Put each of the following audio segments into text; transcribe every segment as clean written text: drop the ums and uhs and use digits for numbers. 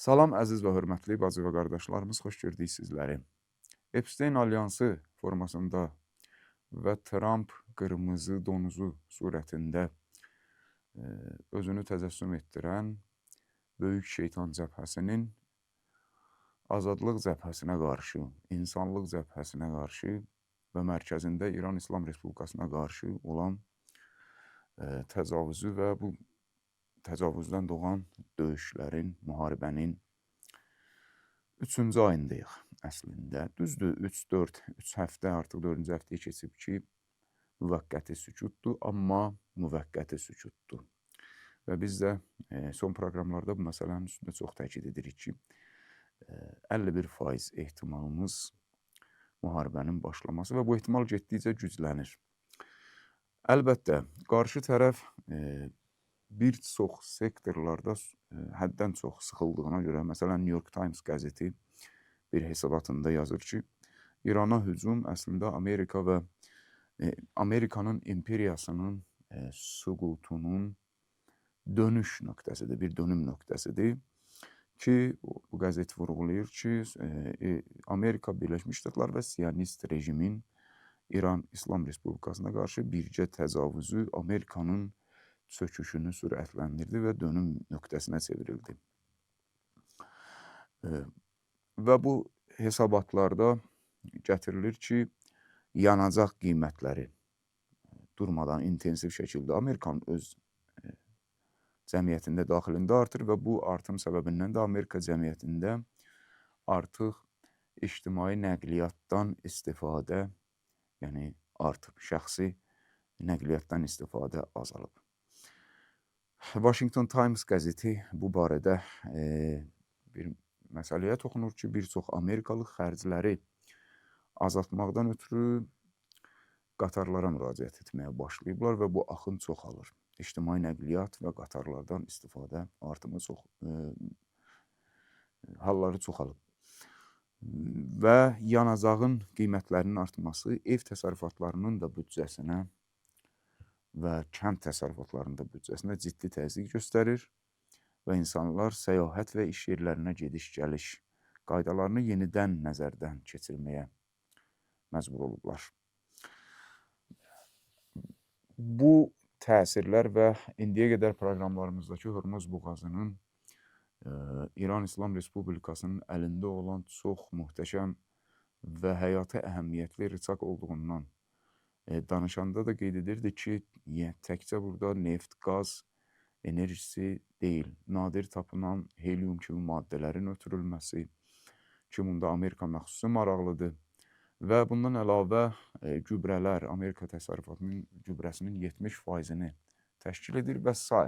Salam əziz və hörmətli bacı və qardaşlarımız, xoş gördük sizləri. Epstein Alyansı formasında və Trump qırmızı donuzu surətində özünü təcəssüm etdirən Böyük Şeytan cəbhəsinin azadlıq cəbhəsinə qarşı, insanlıq cəbhəsinə qarşı və mərkəzində İran İslam Respublikasına qarşı olan təcavüzü və bu təcavüzdən doğan döyüşlərin, müharibənin 3-cü ayındayıq əslində. Düzdür, 3 həftə, artıq 4-cü həftəyə keçib ki, müvəqqəti sükutdur, amma müvəqqəti sükutdur. Və biz də son proqramlarda bu məsələnin üstündə çox təkid edirik ki, 51% ehtimalımız müharibənin başlaması və bu ehtimal getdikcə güclənir. Əlbəttə, qarşı tərəf bir çox sektorlarda həddən çox sıxıldığına görə, məsələn, New York Times qəzeti bir hesabatında yazır ki, İrana hücum əslində Amerika və Amerikanın imperiyasının süqutunun dönüş nöqtəsidir, bir dönüm nöqtəsidir ki, bu qəzet vurğulayır ki, Amerika Birləşmiş Ştatlar və Siyonist rejimin İran İslam Respublikasına qarşı birgə təcavüzü Amerikanın çöküşünü sürətləndirdi və dönüm nöqtəsinə çevrildi. Və bu hesabatlarda gətirilir ki, yanacaq qiymətləri durmadan intensiv şəkildə Amerikanın öz cəmiyyətində daxilində artır və bu artım səbəbindən də Amerika cəmiyyətində artıq ictimai nəqliyyatdan istifadə, yəni artıb, şəxsi nəqliyyatdan istifadə azalıb. Washington Times qəzeti bu barədə bir məsələyə toxunur ki, bir çox Amerikalı xərcləri azaltmaqdan ötürü qatarlara müraciət etməyə başlayıblar və bu axın çoxalır. İctimai nəqliyyat və qatarlardan istifadə artımı halları çoxalıb. Və yanacağın qiymətlərinin artması ev təsərrüfatlarının da büdcəsinə və kənd təsərrüfatlarının da büdcəsinə ciddi təzyiq göstərir və insanlar səyahət və iş yerlərinə gediş-gəliş qaydalarını yenidən nəzərdən keçirməyə məcbur olublar. Bu təsirlər və indiyə qədər proqramlarımızdakı Hörmüz boğazının İran İslam Respublikasının əlində olan çox möhtəşəm və həyati əhəmiyyətli rıçaq olduğundan danışanda da qeyd edirdi ki, təkcə burada neft, qaz enerjisi deyil, nadir tapılan helium kimi maddələrin ötürülməsi ki, bunda Amerika məxsusu maraqlıdır və bundan əlavə gübrələr, Amerika təsərrüfatının gübrəsinin 70%-ni təşkil edir və s.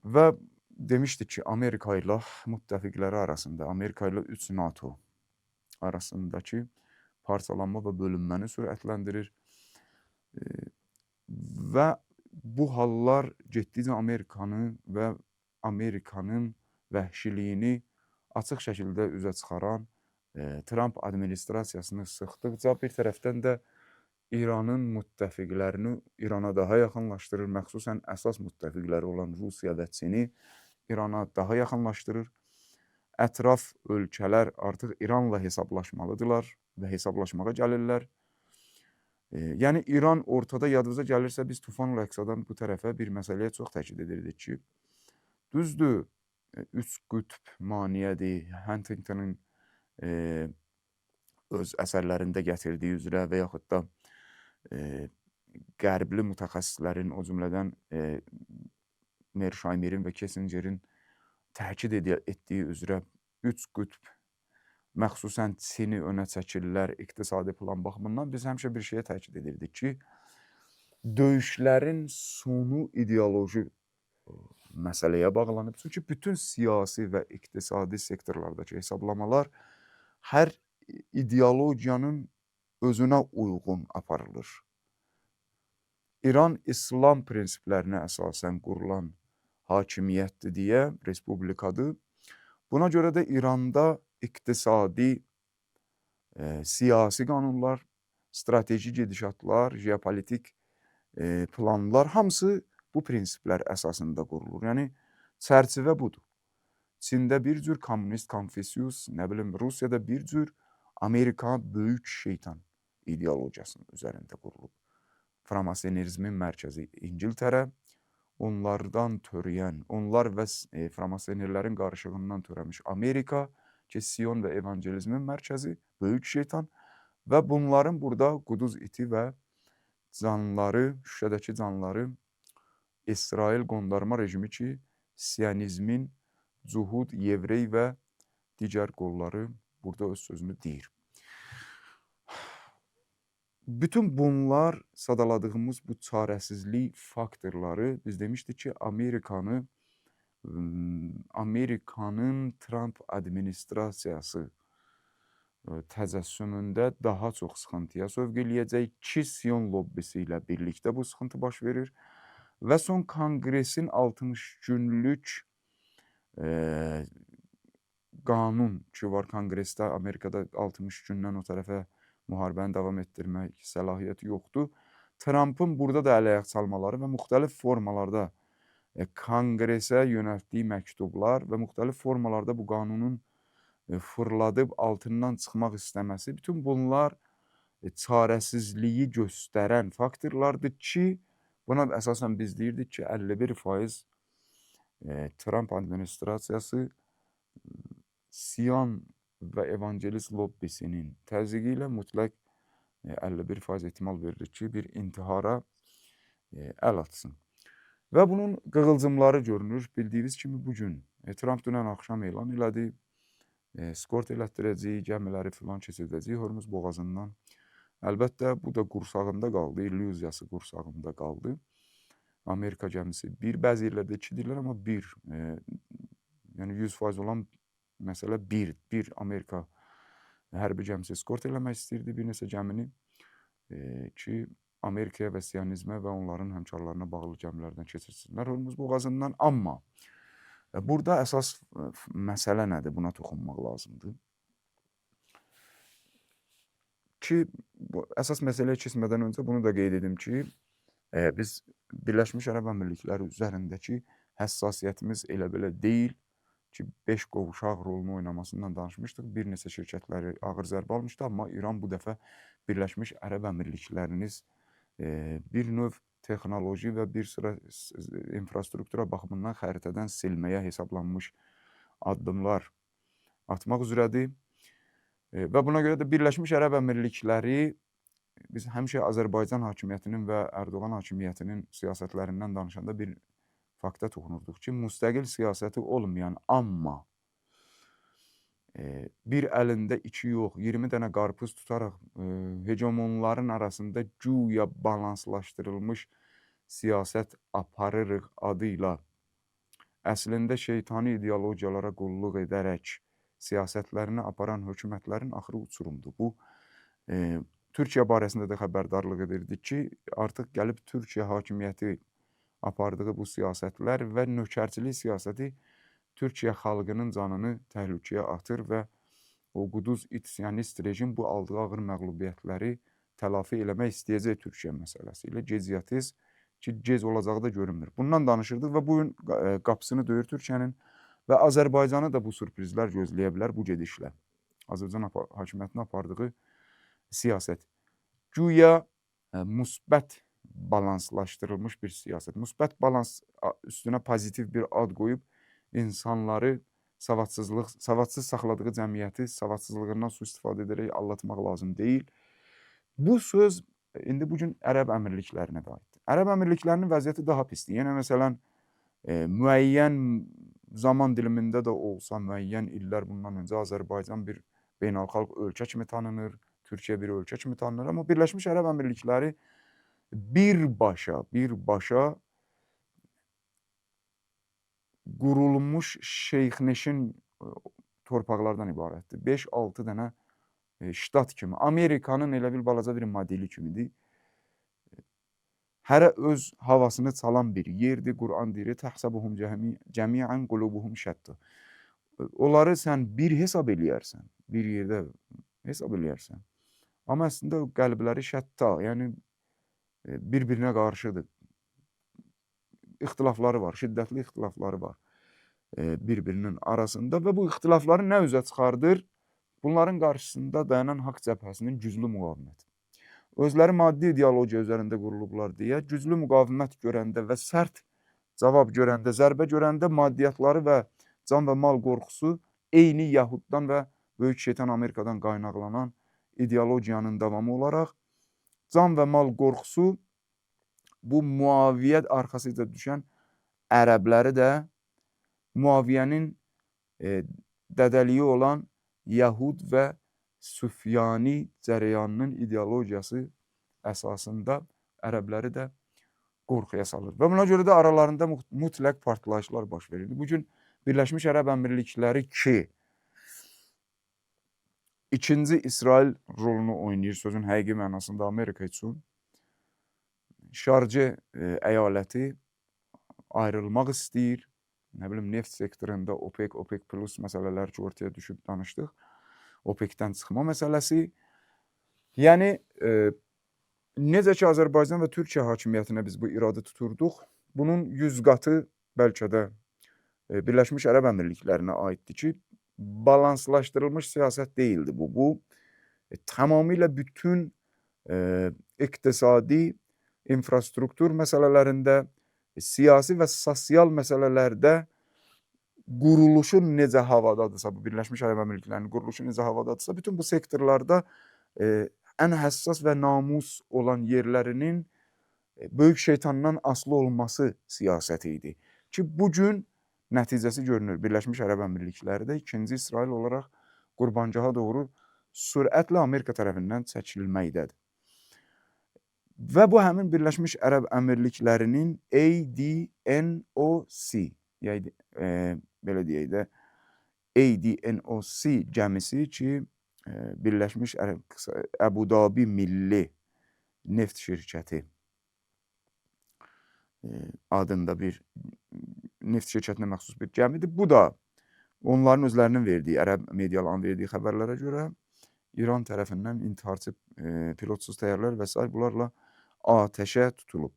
Və demişdik ki, Amerika ilə müttəfiqləri arasında, Amerika ilə 3 NATO arasındakı parçalanma və bölünməni sürətləndirir və bu hallar getdikcə Amerikanı və Amerikanın vəhşiliyini açıq şəkildə üzə çıxaran Trump administrasiyasını sıxdıqca bir tərəfdən də İranın müttəfiqlərini İrana daha yaxınlaşdırır, məxsusən əsas müttəfiqləri olan Rusiya və Çini İrana daha yaxınlaşdırır. Ətraf ölkələr artıq İranla hesablaşmalıdırlar və hesablaşmağa gəlirlər. Yəni, İran ortada, yadınıza gəlirsə, biz Tufan Ləqsadan bu tərəfə bir məsələyə çox təkid edirdik ki, düzdür, 3 qütb maneədir, Huntington'ın öz əsərlərində gətirdiyi üzrə və yaxud da qərbli mütəxəssislərin, o cümlədən Mershoimerin və Kissingerin təkid etdiyi üzrə 3 qütb, məxsusən Çini önə çəkirlər iqtisadi plan baxımından. Biz həmişə bir şeyə təkid edirdik ki, döyüşlərin sonu ideoloji məsələyə bağlanıb. Çünki bütün siyasi və iqtisadi sektorlardakı hesablamalar hər ideologiyanın özünə uyğun aparılır. İran İslam prinsiplərinə əsasən qurulan hakimiyyətdir deyə, respublikadır. Buna görə də İranda iqtisadi, siyasi qanunlar, strateji gedişatlar, jeopolitik planlar hamısı bu prinsiplər əsasında qurulur. Yəni, çərçivə budur. Çində bir cür kommunist Konfüsiyus, nə bilim Rusiyada bir cür Amerika böyük şeytan ideologiyasının üzərində qurulub. Framasonerizmin mərkəzi İngiltərə, onlardan törəyən, onlar və framasonerlərin qarışığından törəmiş Amerika ki, Sion və evangelizmin mərkəzi, böyük şeytan və bunların burada quduz iti və canlıları, Şuşədəki canlıları İsrail qondarma rejimi ki, Siyonizmin Cuhud, Yevrey və digər qolları burada öz sözünü deyir. Bütün bunlar sadaladığımız bu çarəsizlik faktorları biz demişdik ki, Amerikanın Trump administrasiyası təcəssümündə daha çox sıxıntıya sövq eləyəcək ki, Sion lobbisi ilə birlikdə bu sıxıntı baş verir və son Konqresin 60 günlük qanun ki var Konqresdə, Amerikada 60 gündən o tərəfə müharibəni davam etdirmək səlahiyyəti yoxdur. Trumpın burada da əl-ayaq çalmaları və müxtəlif formalarda Konqresə yönəltdiyi məktublar və müxtəlif formalarda bu qanunun fırladıb altından çıxmaq istəməsi, bütün bunlar çarəsizliyi göstərən faktorlardır ki, buna əsasən biz deyirdik ki, 51% Trump administrasiyası Sion və evangelist lobbisinin təzyiqi ilə mütləq 51% ehtimal verilir ki, bir intihara əl atsın. Və bunun qığılcımları görünür. Bildiyiniz kimi bugün Trump dünən axşam elan elədi. Skort elətdirəcək, gəmiləri filan keçirdəcək Hörmüz boğazından. Əlbəttə, bu da qursağında qaldı, illüziyası qursağında qaldı. Amerika gəmisi bir, bəzi yerlərdə 2 deyirlər, amma 1, yəni 100% olan məsələ 1 Amerika hərbi gəmisi skort eləmək istəyirdi bir neçə gəmini ki, Amerikaya və Siyonizmə və onların həmkarlarına bağlı gəmilərdən keçirsinlər Hörmüz boğazından. Amma burada əsas məsələ nədir? Buna toxunmaq lazımdır. Ki, əsas məsələyə keçmədən öncə bunu da qeyd edim ki, biz Birləşmiş Ərəb Əmirlikləri üzərindəki həssasiyyətimiz elə belə deyil ki, 5 qovuşaq rolunu oynamasından danışmışdıq. Bir neçə şirkətləri ağır zərbə almışdı, amma İran bu dəfə Birləşmiş Ərəb Əmirlikləriniz bir növ texnoloji və bir sıra infrastruktura baxımından xəritədən silməyə hesablanmış addımlar atmaq üzrədir. Və buna görə də Birləşmiş Ərəb Əmirlikləri biz həmişə Azərbaycan hakimiyyətinin və Ərdoğan hakimiyyətinin siyasətlərindən danışanda bir fakta toxunurduq ki, müstəqil siyasəti olmayan, amma bir əlində 2 yox, 20 dənə qarpız tutaraq hegemonların arasında güya balanslaşdırılmış siyasət aparırıq adıyla əslində şeytani ideologiyalara qulluq edərək siyasətlərini aparan hökumətlərin axırı uçurumdur. Bu, Türkiyə barəsində də xəbərdarlıq edirdik ki, artıq gəlib Türkiyə hakimiyyəti apardığı bu siyasətlər və nökərçilik siyasəti Türkiyə xalqının canını təhlükəyə atır və o quduz siyonist rejim bu aldığı ağır məğlubiyyətləri telafi eləmək istəyəcək Türkiyə məsələsi ilə. Gec ya tez ki, gec olacağı da görünmür. Bundan danışırdıq və bugün qapısını döyür Türkiyənin və Azərbaycanı da bu sürprizlər gözləyə bilər bu gedişlə. Azərbaycan hakimiyyətinin apardığı siyasət. Güya müsbət balanslaşdırılmış bir siyasət. Müsbət balans üstünə pozitiv bir ad qoyub insanları savadsız saxladığı cəmiyyəti savadsızlığından sui-istifadə edərək allatmaq lazım deyil. Bu söz indi bugün Ərəb Əmirliklərinə də aiddir. Ərəb Əmirliklərinin vəziyyəti daha pisdir. Yəni, məsələn, müəyyən zaman dilimində də olsa, müəyyən illər bundan öncə Azərbaycan bir beynəlxalq ölkə kimi tanınır, Türkiyə bir ölkə kimi tanınır. Amma Birləşmiş Ərəb Əmirlikləri birbaşa qurulmuş şeyxneşin torpaqlardan ibarətdir. 5-6 dənə ştat kimi. Amerikanın elə bir balaca bir modeli kimidir. Hərə öz havasını çalan bir yerdir. Quran deyir, təhsəbuhum cəmiən qulubuhum şəttə. Onları sən bir hesab eləyərsən, bir yerdə hesab eləyərsən. Amma əslində qəlbləri şətta, yəni bir-birinə qarşıdır. İxtilafları var, şiddətli ixtilafları var. bir-birinin arasında və bu ixtilafları nə üzə çıxardır? Bunların qarşısında dayanan haqq cəbhəsinin güclü müqaviməti. Özləri maddi ideologiya üzərində qurulublar deyə güclü müqavimət görəndə və sərt cavab görəndə, zərbə görəndə maddiyyatları və can və mal qorxusu eyni Yahuddan və Böyük Şeytan Amerikadan qaynaqlanan ideologiyanın davamı olaraq can və mal qorxusu bu Muaviyyət arxasıca düşən ərəbləri də Muaviyyənin dədəliyi olan Yahud və Süfyani cərəyanının ideologiyası əsasında ərəbləri də qorxuya salır. Və buna görə də aralarında mütləq partlayışlar baş verirdi. Bugün Birləşmiş Ərəb Əmirlikləri ki, ikinci İsrail rolunu oynayır sözün həqiqi mənasında Amerika üçün. Şarjə əyaləti ayrılmaq istəyir. Nə bilim, neft sektorunda OPEC, OPEC plus məsələləri ki, ortaya düşüb danışdıq. OPEC-dən çıxma məsələsi. Yəni, necə ki, Azərbaycan və Türkiyə hakimiyyətinə biz bu iradə tuturduq, bunun 100 qatı bəlkə də Birləşmiş Ərəb Əmirliklərinə aiddir ki, balanslaşdırılmış siyasət deyildi bu. Bu, tamamilə bütün iqtisadi infrastruktur məsələlərində, siyasi və sosial məsələlərdə quruluşun necə havadadırsa, bu Birləşmiş Ərəb Əmirliklərinin quruluşu necə havadadırsa, bütün bu sektorlarda ən həssas və namus olan yerlərinin Böyük Şeytandan asılı olması siyasəti idi. Ki, bugün nəticəsi görünür. Birləşmiş Ərəb Əmirlikləri də ikinci İsrail olaraq qurbancaha doğru sürətlə Amerika tərəfindən çəkilməkdədir. Və bu həmin Birləşmiş Ərəb Əmirliklərinin ADNOC, yəni belə deyək də, ADNOC gəmisi ki, Birləşmiş Əbu Dabi Milli Neft Şirkəti adında bir neft şirkətinə məxsus bir gəmidir. Bu da onların özlərinin verdiyi, ərəb medialarının verdiyi xəbərlərə görə İran tərəfindən intiharçı pilotsuz təyyarələr və s. bunlarla atəşə tutulub.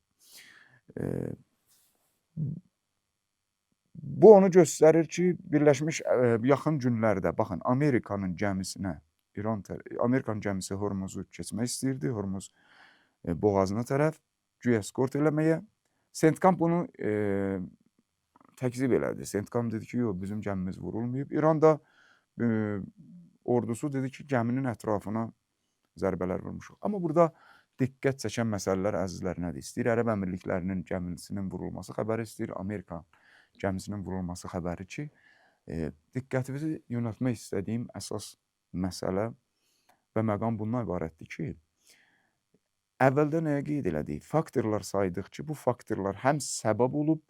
Bu onu göstərir ki, Birləşmiş yaxın günlərdə, baxın, Amerikanın gəmisinə, Amerikanın gəmisi Hormuzu keçmək istəyirdi, Hormuz boğazına tərəf, güya eskort eləməyə. Sentkamp bunu təkzib elədi. Sentkamp dedi ki, yox, bizim gəmimiz vurulmayıb. İran da ordusu dedi ki, gəminin ətrafına zərbələr vurmuşuq. Amma burada diqqət çəkən məsələlər əzizlər nədir? İstəyir Ərəb Əmirliklərinin gəmisinin vurulması xəbəri, istəyir Amerika gəmisinin vurulması xəbəri ki, diqqətinizi yönəltmək istədiyim əsas məsələ və məqam bundan ibarətdir ki, əvvəldə nəyə qeyd elədik? Faktorlar saydıq ki, bu faktorlar həm səbəb olub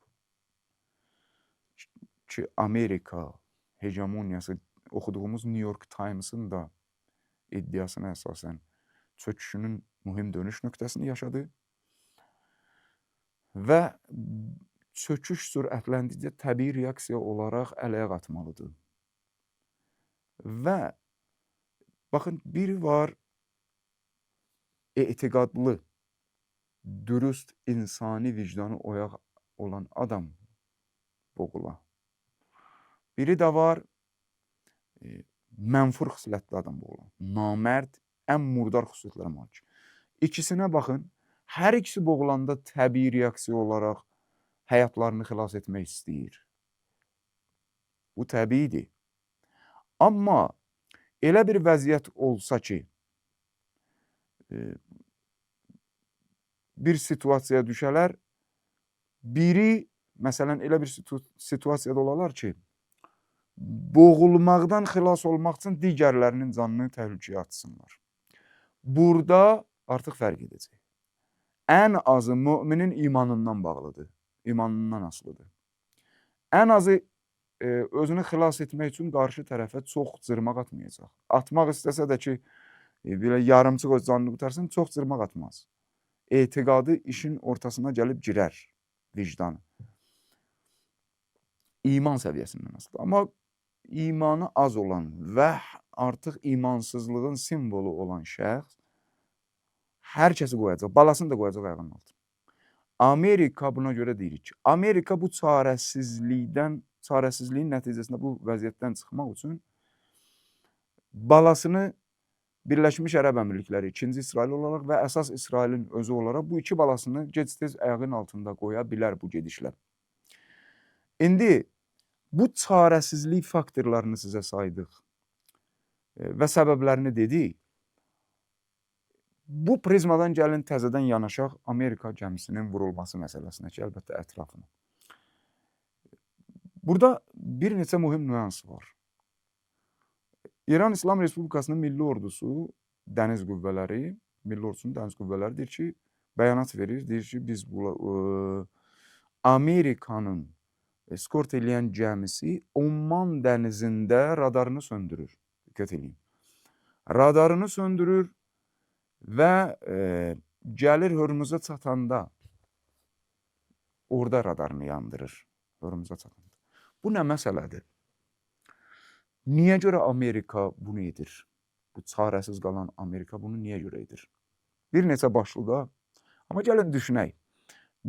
ki, Amerika hegemoniyası oxuduğumuz New York Times-ın da iddiasına əsasən çöküşünün mühüm dönüş nöqtəsini yaşadı və çöküş sürətləndikcə təbii reaksiya olaraq əl-ayaq atmalıdır. Və baxın, biri var etiqadlı, dürüst, insani vicdanı oyaq olan adam boğula. Biri də var mənfur xislətli adam boğulan, namərd, ən murdar xüsusiyyətlərə malik. İkisinə baxın, hər ikisi boğulanda təbii reaksiya olaraq həyatlarını xilas etmək istəyir. Bu təbiidir. Amma elə bir vəziyyət olsa ki, bir situasiyaya düşələr, biri, məsələn, elə bir situasiyada olarlar ki, boğulmaqdan xilas olmaq üçün digərlərinin canını təhlükəyə atsınlar. Burada artıq fərq edəcək. Ən azı müminin imanından bağlıdır, imanından asılıdır. Ən azı özünü xilas etmək üçün qarşı tərəfə çox cırmaq atmayacaq. Atmaq istəsə də ki, belə yarımçıq öz canını qutarsın, çox cırmaq atmaz. Etiqadı işin ortasına gəlib girər, vicdanı. İman səviyyəsindən asılıdır. Amma imanı az olan və artıq imansızlığın simvolu olan şəxs hər kəsi qoyacaq, balasını da qoyacaq ayağının altına. Amerika buna görə deyir ki, Amerika bu çarəsizlikdən çarəsizliyin nəticəsində bu vəziyyətdən çıxmaq üçün balasını Birləşmiş Ərəb Əmirlikləri, ikinci İsrail olaraq və əsas İsrailin özü olaraq bu iki balasını gec-tez ayağının altında qoya bilər bu gedişlə. İndi bu çarəsizlik faktorlarını sizə saydıq və səbəblərini dedik. Bu prizmadan gəlin təzədən yanaşaq Amerika gəmisinin vurulması məsələsinə ki, əlbəttə ətrafına. Burada bir neçə mühüm nüans var. İran İslam Respublikasının milli ordusu, dəniz qüvvələri, milli ordusunun dəniz qüvvələri deyir ki, bəyanat verir, deyir ki, biz Amerikanın eskort eləyən gəmisi Oman dənizində radarını söndürür. Diqqət edin. Radarını söndürür və gəlir Hörmüzə çatanda orada radarını yandırır. Hörmüzə çatanda. Bu nə məsələdir? Niyə görə Amerika bunu edir? Bu çarəsiz qalan Amerika bunu niyə görə edir? Bir neçə başlığa, amma gəlin düşünək.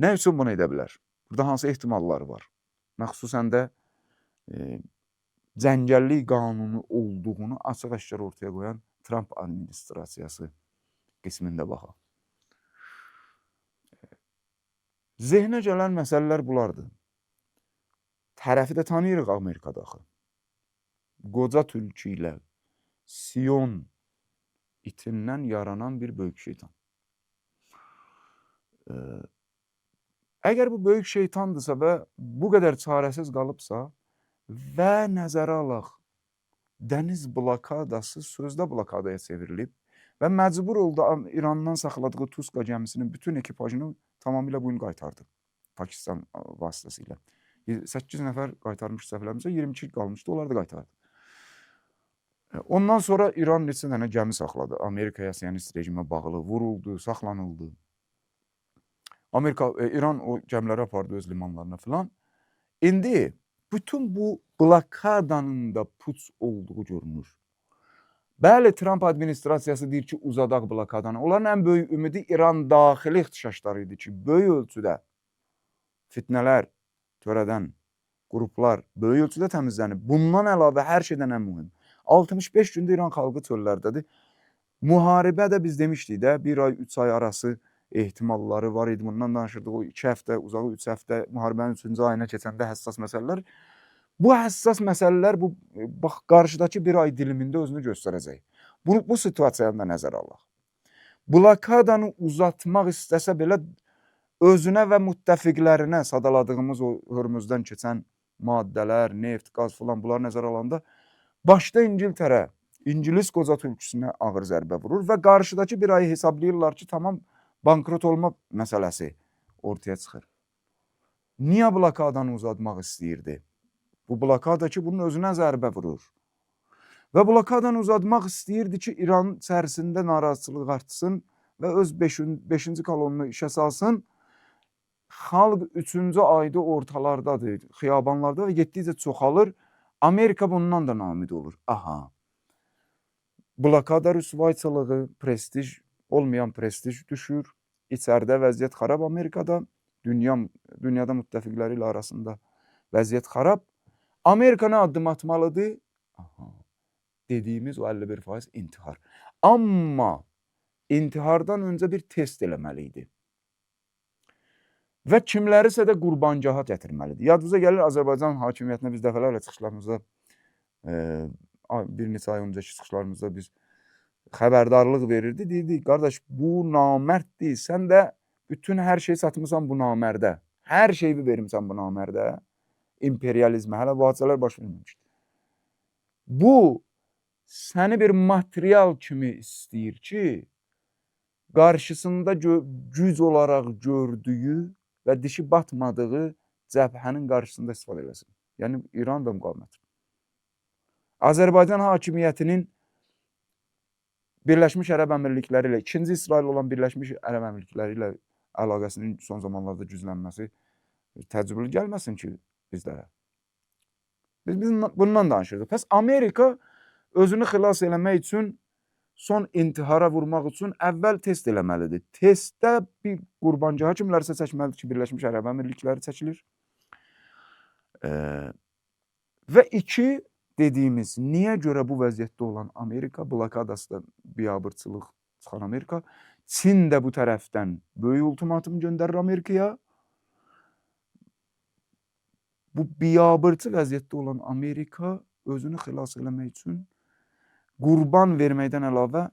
Nə üçün bunu edə bilər? Burada hansı ehtimalları var? Xüsusən də cəngəllik qanunu olduğunu açıq-aşkar ortaya qoyan Trump administrasiyası qismində baxaq. Zehnə gələn məsələlər bunlardır. Tərəfi də tanıyırıq Amerikada axı. Qoca tülkü ilə Sion itindən yaranan bir böyük şeytan. Əgər bu böyük şeytandırsa və bu qədər çarəsiz qalıbsa və nəzərə alaq, dəniz blokadası sözdə blokadaya çevrilib və məcbur oldu İrandan saxladığı Tuska gəmisinin bütün ekipajını tamamilə bu gün qaytardı Pakistan vasitəsilə. 8 nəfər qaytarmış səhvlərimizə, 22 qalmışdı, onlar da qaytardı. Ondan sonra İran neçə dənə gəmi saxladı. Amerikaya, siyonist rejimə bağlı vuruldu, saxlanıldı. İran o gəmiləri apardı öz limanlarına filan. İndi bütün bu blokadanın da puç olduğu görünür. Bəli, Trump administrasiyası deyir ki, uzadaq blokadanı. Onların ən böyük ümidi İran daxili ixtişaşları idi ki, böyük ölçüdə fitnələr törədən qruplar böyük ölçüdə təmizlənib. Bundan əlavə hər şeydən ən mühüm. 65 gündə İran xalqı çöllərdədir. Müharibə də biz demişdik də, 1 ay, 3 ay arası ehtimalları var idi. Bundan danışırdıq, o 2 həftə, uzağı 3 həftə, müharibənin 3-cü ayına keçəndə həssas məsələlər. Bu həssas məsələlər bax, qarşıdakı 1 ay dilimində özünü göstərəcək. Bu situasiyanı da nəzərə alaq. Blokadanı uzatmaq istəsə belə özünə və müttəfiqlərinə sadaladığımız o Hörmüzdən keçən maddələr, neft, qaz filan bunları nəzərə alanda başda İngiltərə, İngilis qoca tülküsünə ağır zərbə vurur və qarşıdakı 1 ayı hesablayırlar ki, tamam bankrot olma məsələsi ortaya çıxır. Niyə blokadanı uzatmaq istəyirdi? Bu blokada ki, bunun özünə zərbə vurur. Və blokadanı uzatmaq istəyirdi ki, İran içərisində narazıçılıq artsın və öz 5-ci kolonunu işə salsın. Xalq 3-cü ayda ortalardadır, xiyabanlarda və getdikcə çoxalır. Amerika bundan da namid olur. Aha. Blokada rüsvayçılığı, prestij, olmayan prestij düşür. İçəridə vəziyyət xarab Amerikada. Dünyada müttəfiqləri ilə arasında vəziyyət xarab. Amerika nə addım atmalıdır? Aha. Dediyimiz o 51% intihar. Amma intihardan öncə bir test eləməli idi. Və kimlərisə də qurbancaha gətirməlidir. Yadınıza gəlir, Azərbaycan hakimiyyətinə biz dəfələrlə çıxışlarımızda, bir neçə ay öncəki çıxışlarımızda biz xəbərdarlıq verirdi. Deyirdik, qardaş, bu namərddir. Sən də bütün hər şeyi satmısan bu namərdə. Hər şeyi vermişsən bu namərdə. İmperializmə. Hələ bu hadisələr baş verməmişdir. Bu, səni bir material kimi istəyir ki, qarşısında güc olaraq gördüyü və dişi batmadığı cəbhənin qarşısında istifadə eləsin. Yəni, İran və müqavimət. Azərbaycan hakimiyyətinin Birləşmiş Ərəb Əmirlikləri ilə, ikinci İsrail olan Birləşmiş Ərəb Əmirlikləri ilə əlaqəsinin son zamanlarda güclənməsi təcrübəli gəlməsin ki, bizlərə. Biz bundan danışırdıq. Pəs Amerika özünü xilas eləmək üçün, son intihara vurmaq üçün əvvəl test eləməlidir. Testdə bir qurbancaha kimlərsə çəkməlidir ki, Birləşmiş Ərəb Əmirlikləri çəkilir. Və 2 dediyimiz, niyə görə bu vəziyyətdə olan Amerika, blokadasında biabırçılıq çıxan Amerika, Çin də bu tərəfdən böyük ultimatum göndərir Amerikaya. Bu biabırçı vəziyyətdə olan Amerika özünü xilas eləmək üçün qurban verməkdən əlavə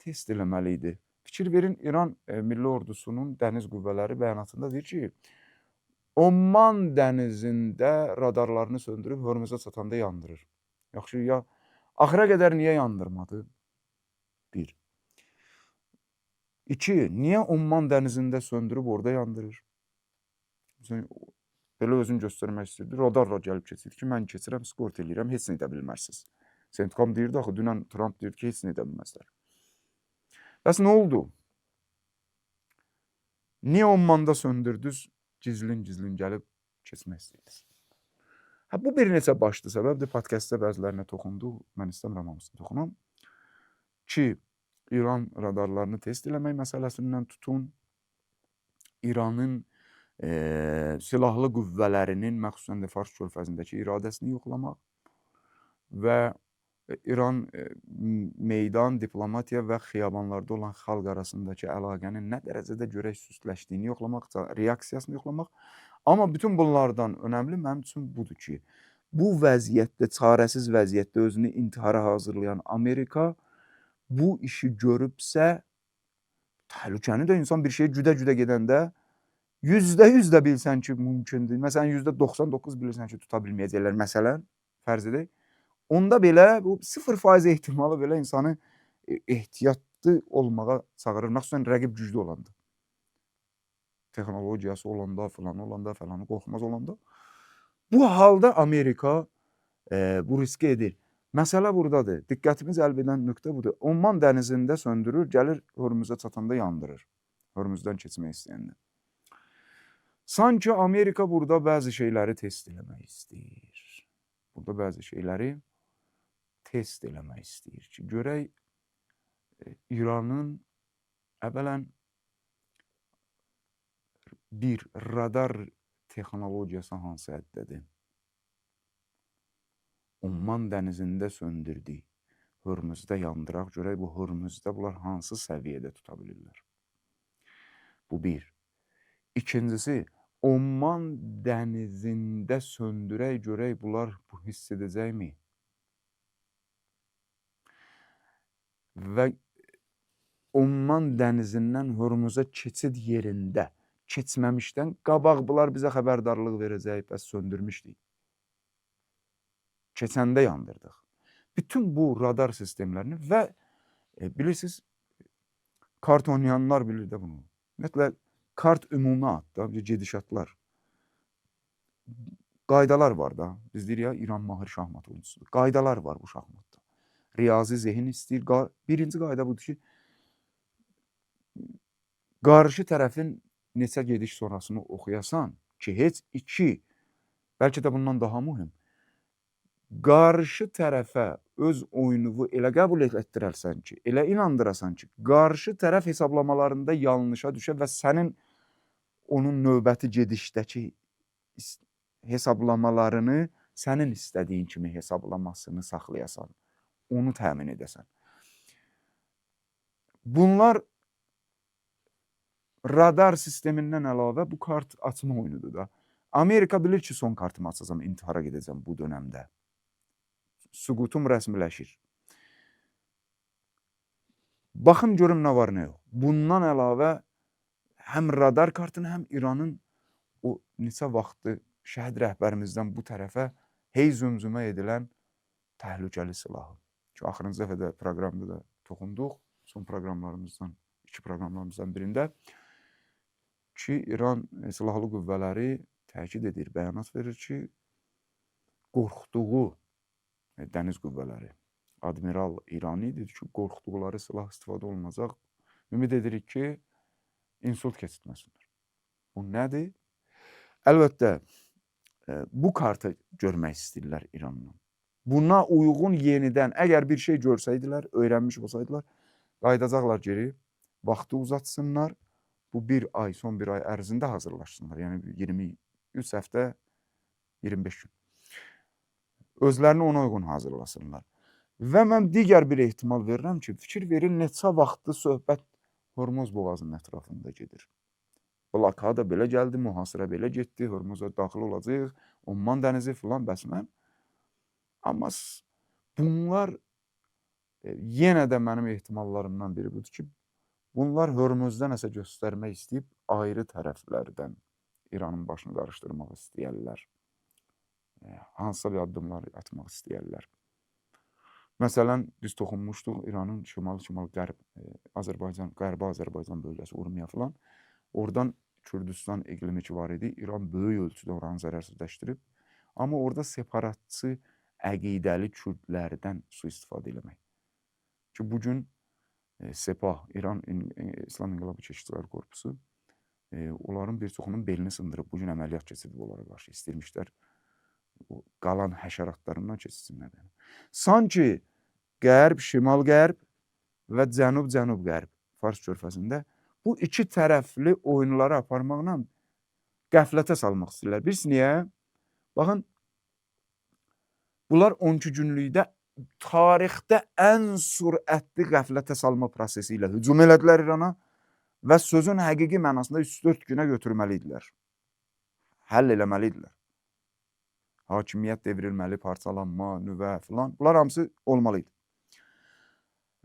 test eləməli idi. Fikir verin, İran Milli Ordusunun dəniz qüvvələri bəyanatında deyir ki, Omman dənizində radarlarını söndürüb Hörmüzə çatanda yandırır. Yaxşı, ya axıra qədər niyə yandırmadı? 1. 2. Niyə Omman dənizində söndürüb orada yandırır? Belə özünü göstərmək istəyirdi. Radarla gəlib keçir ki, mən keçirəm, skort eləyirəm, heç nə edə bilmərsiniz. Centcom deyirdi axı, dünən Trump deyirdi ki, heç nə edə bilməzlər. Bəs nə oldu? Niyə Ommanda söndürdünüz? Gizlin gəlib keçmək istəyirsiniz. Bu bir neçə başlı səbəbdir. Podkastda bəzilərinə toxunduq. Mən istəmirəm hamısına toxunam. Ki, İran radarlarını test eləmək məsələsindən tutun, İranın silahlı qüvvələrinin, məxsusən də Fars körfəzindəki iradəsini yoxlamaq və İran meydan, diplomatiya və xiyabanlarda olan xalq arasındakı əlaqənin nə dərəcədə görək süstləşdiyini yoxlamaq, reaksiyasını yoxlamaq. Amma bütün bunlardan önəmli mənim üçün budur ki, bu vəziyyətdə, çarəsiz vəziyyətdə özünü intihara hazırlayan Amerika bu işi görübsə, təhlükəni də insan bir şeyi güdə-güdə gedəndə %100 də bilsən ki, mümkündür. Məsələn, %99 bilirsən ki, tuta bilməyəcəklər. Məsələn, fərz edək. Onda belə bu 0% ehtimalı belə insanı ehtiyatlı olmağa çağırır. Məxsusən rəqib güclü olanda. Texnologiyası olanda, falan qorxmaz olanda. Bu halda Amerika bu riski edir. Məsələ buradadır. Diqqətimi cəlb edən nöqtə budur. Omman dənizində söndürür, gəlir Hörmüzə çatanda yandırır. Hörmüzdən keçmək istəyəndə. Sanki Amerika burada bəzi şeyləri test eləmək istəyir. Burada bəzi şeyləri test eləmək istəyir ki, görək İranın əvvələn bir radar texnologiyası hansı həddədir? Omman dənizində söndürdük, Hörmüzdə yandıraq, görək bu Hörmüzdə bunlar hansı səviyyədə tuta bilirlər? Bu bir. İkincisi, Omman dənizində söndürək, görək bunlar bu hiss edəcəkmi? Və Omman dənizindən Hörmüzə keçid yerində keçməmişdən qabaq bunlar bizə xəbərdarlıq verəcək, bəs söndürmüşdük. Keçəndə yandırdıq. Bütün bu radar sistemlərini və bilirsiniz, kart oynayanlar bilir də bunu. Ümumiyyətlə, kart ümumi adda, gedişatlar, qaydalar var da. Biz deyirik ya, İran mahir şahmat oyuncusudur. Qaydalar var bu şahmatda. Riyazi zehin istəyir. Birinci qayda budur ki, qarşı tərəfin neçə gediş sonrasını oxuyasan ki, heç 2, bəlkə də bundan daha mühüm, qarşı tərəfə öz oyununu elə qəbul etdirərsən ki, elə inandırasan ki, qarşı tərəf hesablamalarında yanlışa düşə və sənin onun növbəti gedişdəki hesablamalarını sənin istədiyin kimi hesablamasını saxlayasan, onu təmin edəsən. Bunlar radar sistemindən əlavə bu kart açma oyunudur da. Amerika bilir ki, son kartımı açacam, intihara gedəcəm bu dönəmdə. Süqutum rəsmiləşir. Baxın görüm nə var, nə yox. Bundan əlavə həm radar kartını, həm İranın o neçə vaxtı şəhid rəhbərimizdən bu tərəfə hey zümzümə edilən təhlükəli silahı. Ki, axırıncı dəfə də proqramda da toxunduq. Son proqramlarımızdan, 2 proqramlarımızdan birində ki, İran silahlı qüvvələri təkid edir, bəyanat verir ki, qorxduğu dəniz qüvvələri, Admiral İrani dedi ki, qorxduqları silah istifadə olunacaq. Ümid edirik ki, insult keçirməsinlər. Bu nədir? Əlbəttə, bu kartı görmək istəyirlər İrandan. Buna uyğun yenidən, əgər bir şey görsəydilər, öyrənmiş olsaydılar, qayıdacaqlar geri, vaxtı uzatsınlar, bu son bir ay ərzində hazırlaşsınlar. Yəni 23 həftə, 25 gün. özlərini ona uyğun hazırlasınlar. Və mən digər bir ehtimal verirəm ki, fikir verin neçə vaxtdır söhbət Hormuz boğazının ətrafında gedir. Blokada belə gəldi, mühasirə belə getdi, Hormuza daxil olacaq, Umman dənizi filan bəsmən. Amma bunlar yenə də mənim ehtimallarımdan biri budur ki, bunlar Hörmüzdə nəsə göstərmək istəyib ayrı tərəflərdən İranın başını qarışdırmaq istəyərlər. Hansısa bir addımlar atmaq istəyərlər. Məsələn, biz toxunmuşduq İranın şimal-qərb Qərbi Azərbaycan bölgəsi, Urmiya filan. Oradan Kürdistan iqlimi ki var idi, İran böyük ölçüdə oranı zərərsizləşdirib. Amma orada separatçı əqidəli Kürdlərdən sui-istifadə eləmək. Ki bugün Sepah, İran İslam İnqilabı Keşikçiləri Korpusu onların bir çoxunun belini sındırıb, bugün əməliyyat keçirdib onlara qarşı istəyirmişlər. Qalan həşəratlarından keçsinlər. Sanki qərb, şimal-qərb və cənub-cənub-qərb Fars körfəzində bu iki tərəfli oyunları aparmaqla qəflətə salmaq istəyirlər. Bilirsiniz niyə? Baxın, bunlar 12 günlükdə tarixdə ən sürətli qəflətə salma prosesi ilə hücum elədilər İrana və sözün həqiqi mənasında 3-4 günə götürməliydilər. Həll eləməliydilər. Hakimiyyət devrilməli, parçalanma, nüvə filan. Bunlar hamısı olmalıydı.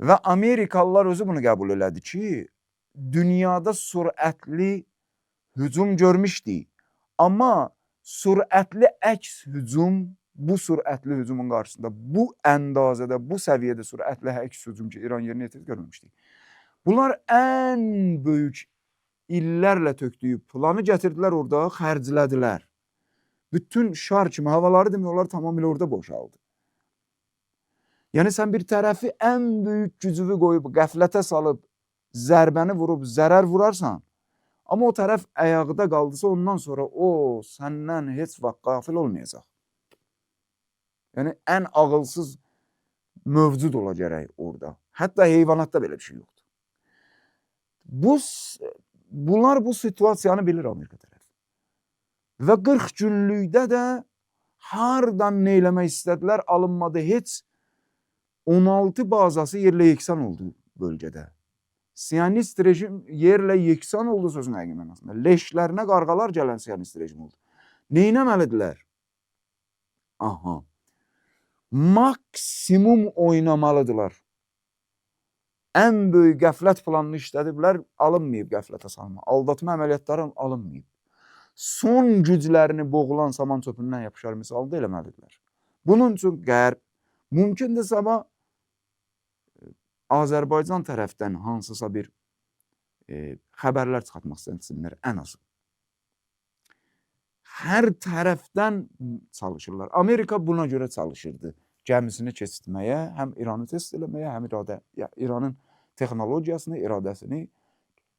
Və Amerikalılar özü bunu qəbul elədi ki, dünyada sürətli hücum görmüşdük. Amma sürətli əks hücum, bu sürətli hücumun qarşısında, bu əndazədə, bu səviyyədə sürətli əks hücum ki, İran yerinə yetirib görməmişdik. Bunlar ən böyük illərlə tökdüyü planı gətirdilər orada, xərclədilər. Bütün şar kimi havaları demək olar tamamilə orada boşaldı. Yəni sən bir tərəfi ən böyük gücünü qoyub, qəflətə salıb, zərbəni vurub, zərər vurarsan, amma o tərəf əyaqda qaldısa ondan sonra o səndən heç vaxt qafil olmayacaq. Yəni ən ağılsız mövcud ola gərək orada. Hətta heyvanatda belə bir şey yoxdur. Bunlar bu situasiyanı bilir Amerika tərəfi. Və 40 günlükdə də hardan nə eləmək istədilər alınmadı. Heç 16 bazası yerlə yeksan oldu bölgədə. Siyonist rejim yerlə yeksan oldu sözün həqiqi mənasında. Leşlərinə qarğalar gələn siyonist rejim oldu. Neynəməlidirlər? Aha. Maksimum oynamalıdırlar. Ən böyük qəflət planını işlədiblər, alınmayıb qəflətə salma. Aldatma əməliyyatları alınmayıb. Son güclərini boğulan saman çöpündən yapışar misalda eləməlidirlər. Bunun üçün qərb, mümkündürsə amma Azərbaycan tərəfdən hansısa bir xəbərlər çıxartmaq istəsinlər ən azı. Hər tərəfdən çalışırlar. Amerika buna görə çalışırdı. Gəmisini keçirtməyə, həm İranı test eləməyə, həm İranın texnologiyasını, iradəsini,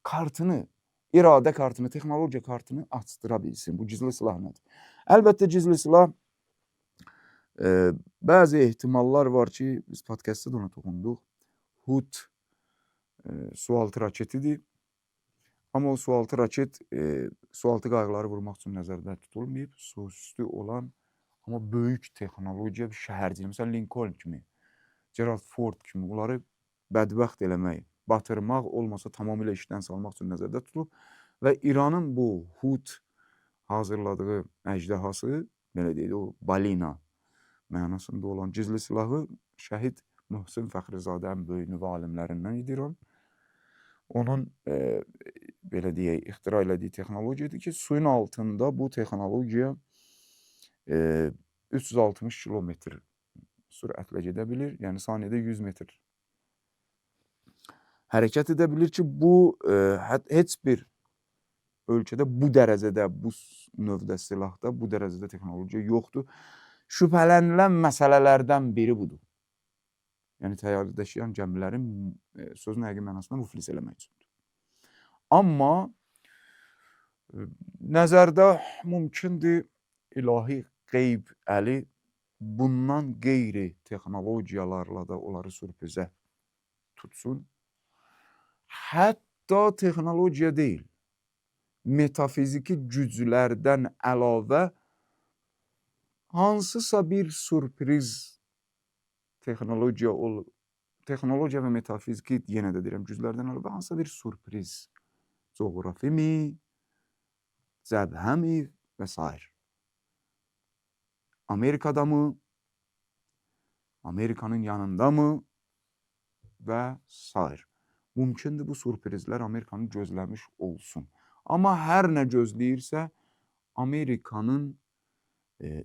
kartını, iradə kartını, texnologiya kartını açdıra bilsin. Bu gizli silah nədir? Əlbəttə gizli silah bəzi ehtimallar var ki, biz podkastda da ona toxunduq. Hut sualtı raketidir. Amma o sualtı raket sualtı qayıqları vurmaq üçün nəzərdə tutulmayıb. Suüstü olan, amma böyük texnologiya bir şəhərcilik. Məsələn, Lincoln kimi, Gerald Ford kimi bunları bədbəxt eləmək, batırmaq, olmasa tamamilə işdən salmaq üçün nəzərdə tutulub. Və İranın bu Hut hazırladığı əjdəhası, belə deyək, o balina mənasında olan gizli silahı şəhid Möhsin Fəxrizadə ən böyük nüvə alimlərindən idi İran. Onun belə deyək, ixtira elədiyi texnologiyadır ki, suyun altında bu texnologiya 360 kilometr sürətlə gedə bilir. Yəni saniyədə 100 metr hərəkət edə bilir ki, bu heç bir ölkədə bu dərəcədə, bu növdə silahda, bu dərəcədə texnologiya yoxdur. Şübhələnilən məsələlərdən biri budur. Yəni təyyarədə daşıyan gəmilərin sözün həqiqi mənasında müflis eləmək üçündür. Amma nəzərdə mümkündür ilahi qeyb əli bundan qeyri texnologiyalarla da onları sürprizə tutsun. Hətta texnologiya deyil, metafiziki güclərdən əlavə hansısa bir sürpriz texnologiya və metafiziki yenə də deyirəm cüzlərdən əlavə hansısa bir sürpriz coğrafimi, cəbhəmi və sair. Amerikada mı? Amerikanın yanında mı? Və sair. Mümkündür bu sürprizlər Amerikanı gözləmiş olsun. Amma hər nə gözləyirsə, Amerikanın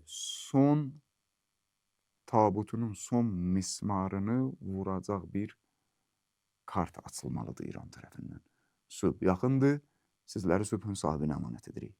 son tabutunun son mismarını vuracaq bir kart açılmalıdır İran tərəfindən. Sübh yaxındır. Sizləri sübhün sahibinə əmanət edirik.